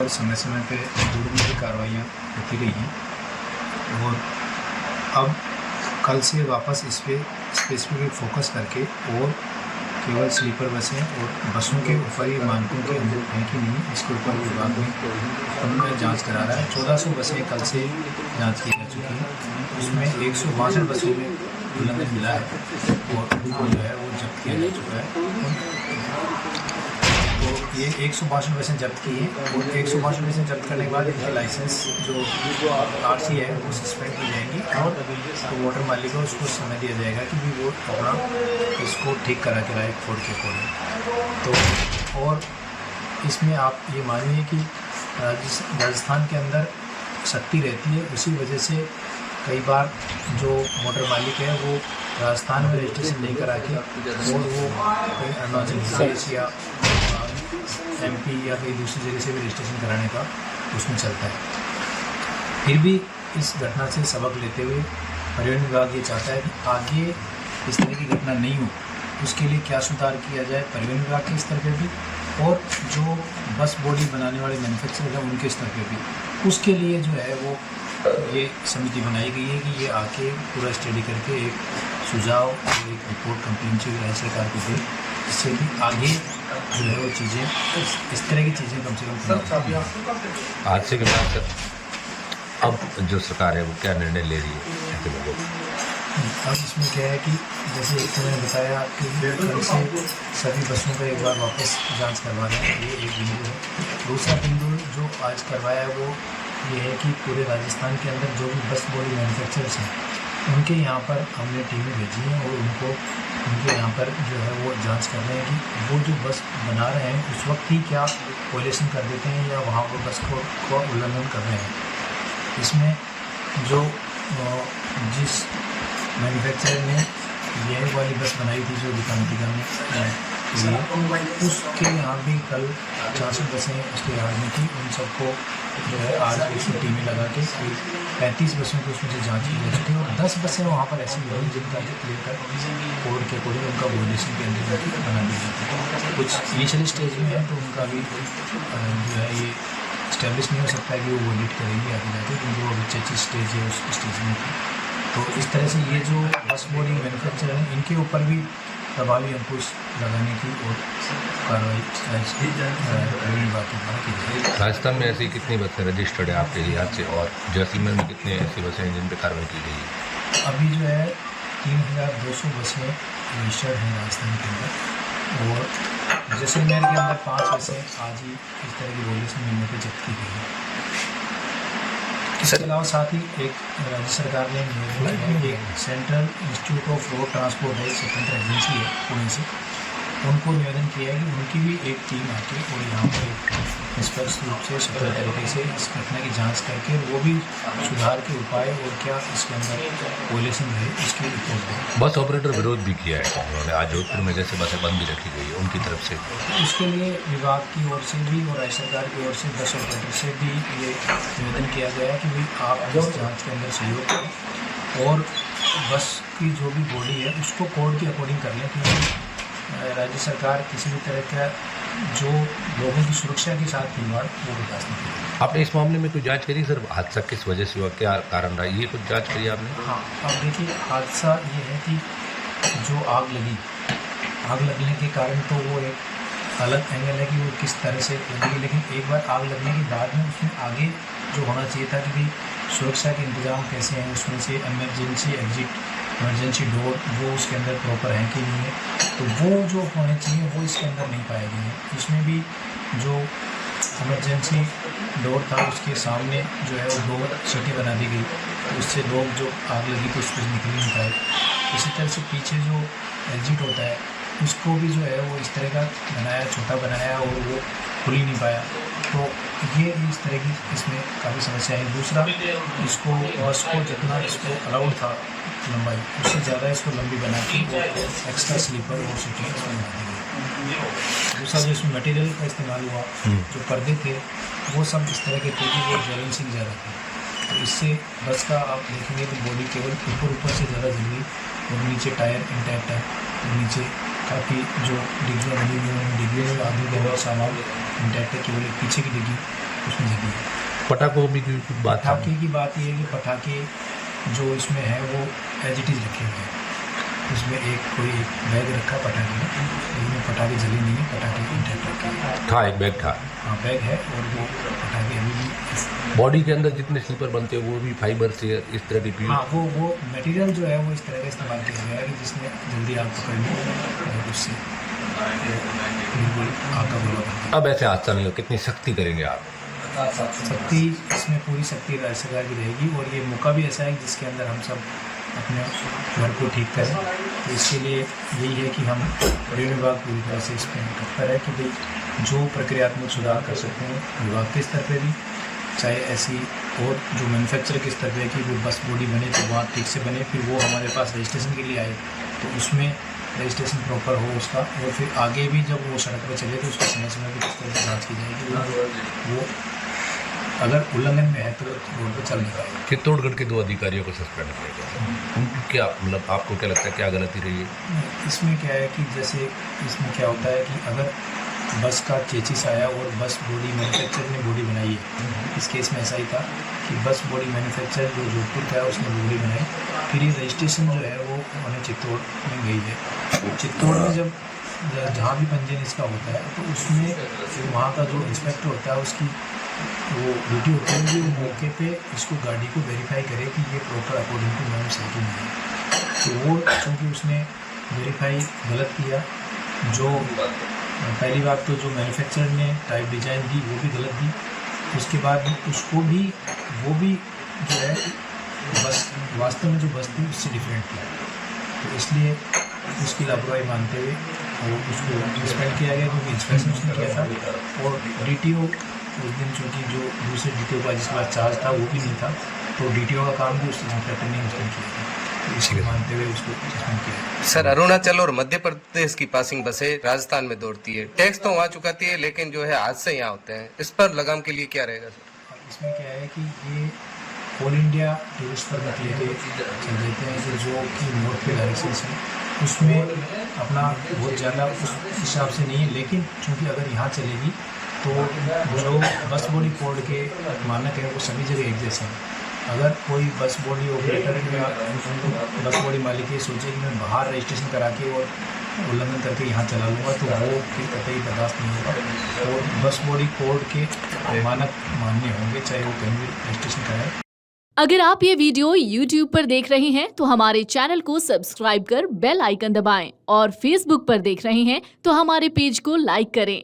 और समय समय पे जुर्म की कार्रवाइयाँ होती रही हैं और अब कल से वापस इस पे स्पेसिफिक फोकस करके और केवल स्लीपर बसें और बसों के ऊपर ही मानकों के अनुरूप हैं कि नहीं, इसके ऊपर विभाग में जांच करा रहा है। 1400 बसें कल से जांच की जा चुकी हैं, उसमें 162 बसों में उल्लंघन मिला है और उनको जो है वो जब्त किया जा चुका है। तो ये 162 बसें जब्त की हैं और 162 बसें जब्त करने के बाद इनके लाइसेंस जो RC है वो सस्पेंड की जाएंगी और तो मोटर मालिक को उसको समय दिया जाएगा कि भी वो अपना इसको ठीक करा के लाए कोड के अकॉर्डिंग। तो और इसमें आप ये मानिए कि राजस्थान के अंदर सख्ती रहती है, उसी वजह से कई बार जो मोटर मालिक है वो राजस्थान में रजिस्ट्रेशन नहीं करा के और वो कहीं अरुणाचल प्रदेश या MP या कहीं दूसरी जगह से भी रजिस्ट्रेशन कराने का उसमें चलता है। फिर भी इस घटना से सबक लेते हुए परिवहन विभाग ये चाहता है कि आगे इस तरह की घटना नहीं हो, उसके लिए क्या सुधार किया जाए परिवहन विभाग के स्तर पर भी और जो बस बॉडी बनाने वाले मैन्युफैक्चरर हैं उनके स्तर पर भी। उसके लिए जो है वो ये समिति बनाई गई है कि ये आके पूरा स्टडी करके एक सुझाव और एक रिपोर्ट कंप्लेंट राज्य सरकार को दे, जिससे कि आगे जो है वो चीज़ें इस तरह की चीज़ें कम से कम हादसे के बाद अब जो सरकार है वो क्या निर्णय ले रही है ऐसे लोगों को? अब इसमें क्या है कि जैसे एक तो मैंने बताया कि कल से सभी बसों का एक बार वापस जांच करवा रहे हैं, ये एक बिंदु है। दूसरा बिंदु जो आज करवाया है वो ये है कि पूरे राजस्थान के अंदर जो भी बस बॉडी मैन्युफैक्चरर्स हैं उनके यहाँ पर हमने टीमें भेजी हैं और उनके यहाँ पर जो है वो जांच कर रहे हैं कि वो जो बस बना रहे हैं उस वक्त ही क्या वायलेशन कर देते हैं या वहाँ पर बस को उल्लंघन कर रहे हैं। इसमें जो जिस मैन्युफैक्चरर ने यह वाली बस बनाई थी जो दिकानटिका में उसके यहाँ भी कल 400 बसें उसके यहाँ में थी, उन सबको जो है आज 100 टीमें लगा के 35 बसों को उसमें से जाँच की जा चुकी है और 10 बसें वहाँ पर ऐसी हुई जिनका क्लियर कर कोड के अकॉर्डिंग उनका वॉयलेशन के अंदर बना दी जाती है। कुछ इनिशियल स्टेज में है तो उनका भी जो है ये इस्टेब्लिश नहीं हो सकता है कि वो वॉयलेट करेंगे आगे जाके, क्योंकि वो अभी चर्ची स्टेज है उस स्टेज में। तो इस तरह से ये जो बस बॉडी मैन्युफैक्चरर हैं इनके ऊपर भी प्रभावी अंकुश लगाने की और कार्रवाई की जाए। राजस्थान में ऐसी कितनी बसें रजिस्टर्ड है आपके लिहाज से और जैसलमेर में कितनी ऐसी बसें हैं जिन पर कार्रवाई की गई है? अभी जो है 3200 बसें रजिस्टर्ड हैं राजस्थान के अंदर और जैसलमेर के अंदर 5 बसें आज ही इस तरह की वॉयलेशन मिलने पर जब्त की गई है। इसके अलावा साथ ही एक राज्य सरकार ने एक central institute of road transport है, स्वतंत्र एजेंसी है पुणे से, उनको निवेदन किया है कि उनकी भी एक टीम आके और यहाँ पर निष्पक्ष रूप से सफल तरीके से इस घटना की जांच करके वो भी सुधार के उपाय और क्या इसके अंदर वॉयलेशन है उसकी रिपोर्ट दें। बस ऑपरेटर विरोध भी किया है उन्होंने, आज जोधपुर में जैसे बसें बंद भी रखी गई है उनकी तरफ से। उसके लिए विभाग की ओर से भी और राज्य सरकार की ओर से बस ऑपरेटर से भी ये निवेदन किया गया है कि भाई आप इस जाँच के अंदर सहयोग करें और बस की जो भी बॉडी है उसको कोड के अकॉर्डिंग कर लें, क्योंकि राज्य सरकार किसी भी तरह का जो लोगों की सुरक्षा के साथ खिलवाड़ वो विकास नहीं करेगी। आपने इस मामले में कोई जांच करी सर? हादसा किस वजह से हुआ, क्या कारण रहा, ये कुछ जांच करी आपने? हाँ, अब देखिए हादसा ये है कि जो आग लगने के कारण तो वो एक अलग एंगल है कि वो किस तरह से लगी, लेकिन एक बार आग लगने के बाद में उसमें आगे जो होना चाहिए था कि भाई सुरक्षा के इंतजाम कैसे हैं, उसमें से इमरजेंसी एग्जिट इमरजेंसी डोर वो उसके अंदर प्रॉपर है कि नहीं है, तो वो जो होने चाहिए वो इसके अंदर नहीं पाए गए हैं। इसमें भी जो इमरजेंसी डोर था उसके सामने जो है वो डोर सीटी बना दी गई, तो उससे लोग जो आग लगी तो उसको निकल नहीं पाए। इसी तरह से पीछे जो एग्जिट होता है उसको भी जो है वो इस तरह का बनाया, छोटा बनाया और वो खुल ही नहीं पाया, तो ये इस तरह की इसमें काफ़ी समस्या है। दूसरा, इसको बस को जितना इसको अलाउड था लंबाई उससे ज़्यादा इसको लंबी बना के एक्स्ट्रा स्लीपर और सीटें इसमें बना दी गई। दूसरा जो इसमें मटेरियल का इस्तेमाल हुआ, जो पर्दे थे वो सब इस तरह के थे कि वो बैलेंसिंग ज़्यादा थी, तो इससे बस का आप देखेंगे तो बॉडी केवल ऊपर से ज़्यादा जल्दी और नीचे टायर इंटैक्ट है, तो नीचे काफ़ी जो डिग्गियाँ बनी हुई हैं डिग्गियों में आदमी का सामान इंटैक्ट है, केवल एक पीछे की डिग्गी उसमें लगी है। पटाखों भी की कुछ बात था? पटाखे की बात ये है कि पटाखे जो इसमें है वो एज इट इज़ रखे हुए हैं। उसमें कोई एक बैग रखा पटाखे में, लेकिन वो पटाखे जले नहीं है, पटाखे इंटैक्ट रखे हैं। था, एक बैग था। हाँ, बैग है और वो पटाखे अभी भी बॉडी के अंदर जितने स्लीपर बनते हैं वो भी फाइबर से इस तरह की हाँ, वो मटेरियल जो है वो इस तरह का इस्तेमाल किया गया है कि जिसमें जल्दी आग पकड़ ली और उससे बिल्कुल आग का गोला बन अब ऐसे हादसा नहीं हो, कितनी सख्ती करेंगे आप? गया। शक्ति, इसमें पूरी शक्ति राज्य सरकार की रहेगी और ये मौका भी ऐसा है जिसके अंदर हम सब अपने घर को ठीक करें। तो इसके लिए यही है कि हम रेल विभाग पूरी तरह से इस पर तत्पर है कि भाई जो प्रक्रियात्मक सुधार कर सकते हैं विभाग के स्तर पे भी, चाहे ऐसी और जो मैन्युफैक्चरर के स्तर पे कि वो बस बॉडी बने तो वहाँ ठीक से बने, फिर वो हमारे पास रजिस्ट्रेशन के लिए आए तो उसमें रजिस्ट्रेशन प्रॉपर हो उसका, और फिर आगे भी जब वो सड़क पर चले तो उसका समय समय पर किस तरह से जाँच की जाएगी। वो अगर उल्लंघन में है तो रोड पर चल नहीं पाएगा। चित्तौड़गढ़ के 2 अधिकारियों को सस्पेंड किया गया, उनकी क्या मतलब आपको क्या लगता है क्या गलती रही है? इसमें क्या है कि जैसे इसमें क्या होता है कि अगर बस का चेचिस आया और बस बॉडी मैन्युफैक्चरर ने बॉडी बनाई है, इस केस में ऐसा ही था कि बस बॉडी मैन्युफैक्चरर जो जोधपुर का है उसने बॉडी बनाई, फिर ये रजिस्ट्रेशन जो है वो उन्हें चित्तौड़ में गई है। चित्तौड़ में जब जहाँ भी पंजीयन इसका होता है तो उसमें वहाँ का जो इंस्पेक्टर होता है उसकी वो ड्यूटी होती है कि वो मौके पे इसको गाड़ी को वेरीफाई करे कि ये प्रॉपर अकॉर्डिंग टू नॉर्म्स है कि नहीं है। तो वो चूँकि उसने वेरीफाई गलत किया, जो पहली बात तो जो मैन्युफैक्चरर ने टाइप डिज़ाइन दी वो भी गलत दी, उसके बाद उसको भी वो भी जो है बस वास्तव में जो बस थी उससे डिफरेंट थी, तो इसलिए उसकी लापरवाही मानते हुए और उसको सस्पेंड किया गया क्योंकि इंस्पेक्शन उसने किया था। और DTO उस दिन चूँकि जो दूसरे DTO का जिसके पास चार्ज था वो भी नहीं था, तो DTO का काम भी उस इंस्पेक्टर ने उस दिन किया था, तो इसको मानते हुए उसको सस्पेंड किया। सर, अरुणाचल और मध्य प्रदेश की पासिंग बसें राजस्थान में दौड़ती है, टैक्स तो वहाँ चुकाती है, लेकिन जो है हादसे यहाँ होते हैं, इस पर लगाम के लिए क्या रहेगा सर? इसमें क्या है कि ये ऑल इंडिया टूरिस्ट परमिट लेके चल देते हैं कि जो कि नॉर्थ के डायरेक्शन से, उसमें अपना बहुत ज़्यादा उस हिसाब से नहीं है, लेकिन चूँकि अगर यहाँ चलेगी तो जो बस बॉडी कोड के मानक है वो सभी जगह एक जैसे हैं। अगर कोई बस बॉडी ऑपरेटर या बस बॉडी मालिक ये सोचे कि मैं बाहर रजिस्ट्रेशन करा के और उल्लंघन करके यहाँ चला लूँगा तो वो फिर कतई बर्दाश्त नहीं होगा, और बस बॉडी कोड के मानक मान्य होंगे चाहे वो कहीं भी रजिस्ट्रेशन कराए। अगर आप ये वीडियो YouTube पर देख रहे हैं तो हमारे चैनल को सब्सक्राइब कर बेल आइकन दबाएं, और Facebook पर देख रहे हैं तो हमारे पेज को लाइक करें।